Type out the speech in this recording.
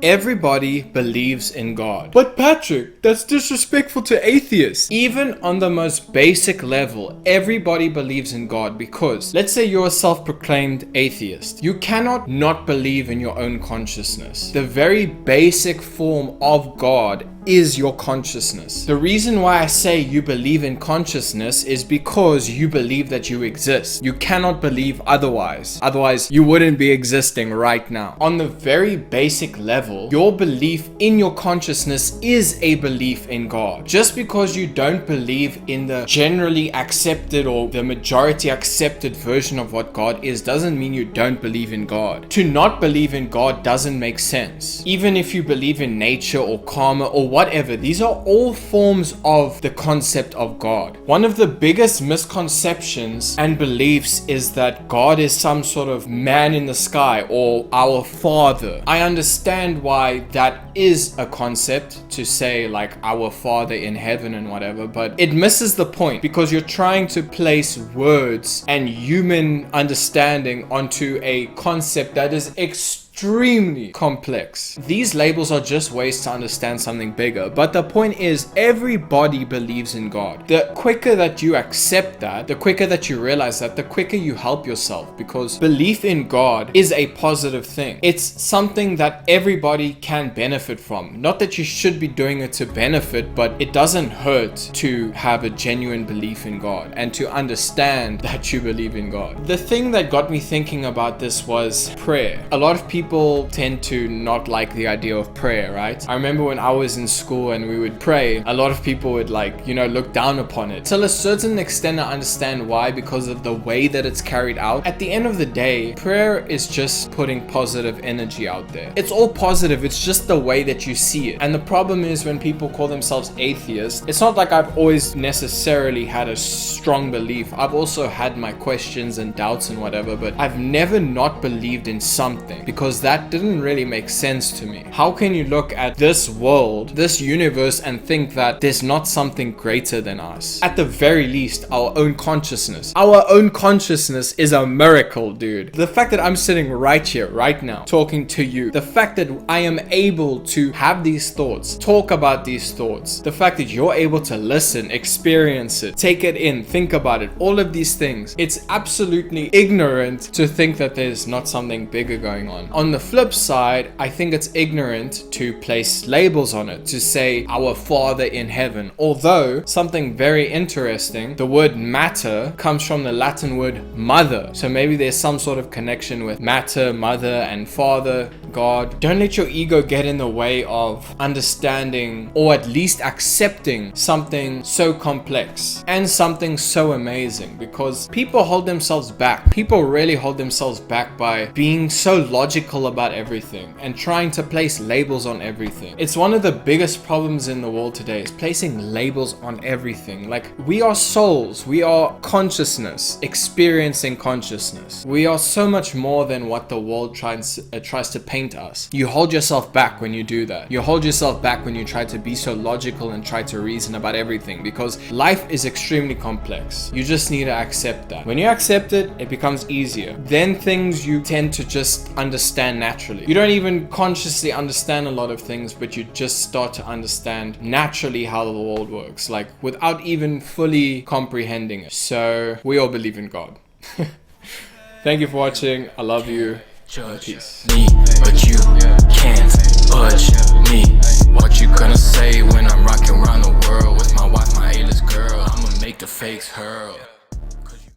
Everybody believes in God. But Patrick, that's disrespectful to atheists. Even on the most basic level, everybody believes in God because, let's say you're a self-proclaimed atheist. You cannot not believe in your own consciousness. The very basic form of God is your consciousness. The reason why I say you believe in consciousness is because you believe that you exist. You cannot believe otherwise. Otherwise, you wouldn't be existing right now. On the very basic level, your belief in your consciousness is a belief in God. Just because you don't believe in the generally accepted or the majority accepted version of what God is doesn't mean you don't believe in God. To not believe in God doesn't make sense. Even if you believe in nature or karma or whatever, these are all forms of the concept of God. One of the biggest misconceptions and beliefs is that God is some sort of man in the sky or our father. I understand why that is a concept to say like our father in heaven and whatever, but it misses the point because you're trying to place words and human understanding onto a concept that is extremely complex. These labels are just ways to understand something bigger, but the point is everybody believes in God. The quicker that you accept that, the quicker that you realize that, the quicker you help yourself, because belief in God is a positive thing. It's something that everybody can benefit from. Not that you should be doing it to benefit, but it doesn't hurt to have a genuine belief in God and to understand that you believe in God. The thing that got me thinking about this was prayer. A lot of people tend to not like the idea of prayer, right? I remember when I was in school and we would pray, a lot of people would look down upon it. Till a certain extent I understand why, because of the way that it's carried out. At the end of the day, prayer is just putting positive energy out there. It's all positive, it's just the way that you see it. And the problem is when people call themselves atheists, it's not like I've always necessarily had a strong belief. I've also had my questions and doubts and whatever, but I've never not believed in something because that didn't really make sense to me. How can you look at this world, this universe, and think that there's not something greater than us? At the very least, our own consciousness. Our own consciousness is a miracle, dude. The fact that I'm sitting right here, right now, talking to you, the fact that I am able to have these thoughts, talk about these thoughts, the fact that you're able to listen, experience it, take it in, think about it, all of these things, it's absolutely ignorant to think that there's not something bigger going on. On the flip side, I think it's ignorant to place labels on it, to say our Father in heaven. Although, something very interesting, the word matter comes from the Latin word mother. So maybe there's some sort of connection with matter, mother, and father, God. Don't let your ego get in the way of understanding or at least accepting something so complex and something so amazing, because people hold themselves back. People really hold themselves back by being so logical about everything and trying to place labels on everything. It's one of the biggest problems in the world today, is placing labels on everything. Like, we are souls, we are consciousness, experiencing consciousness. We are so much more than what the world tries to paint us. You hold yourself back when you do that. You hold yourself back when you try to be so logical and try to reason about everything, because life is extremely complex. You just need to accept that. When you accept it, it becomes easier. Then things you tend to just understand naturally. You don't even consciously understand a lot of things, but you just start to understand naturally how the world works, like without even fully comprehending it. So we all believe in God. Thank you for watching. I love you. Peace. Me, but you can't budge me. What you gonna say when I'm rocking around the world with my wife, my A-list girl? I'ma make the fakes hurl.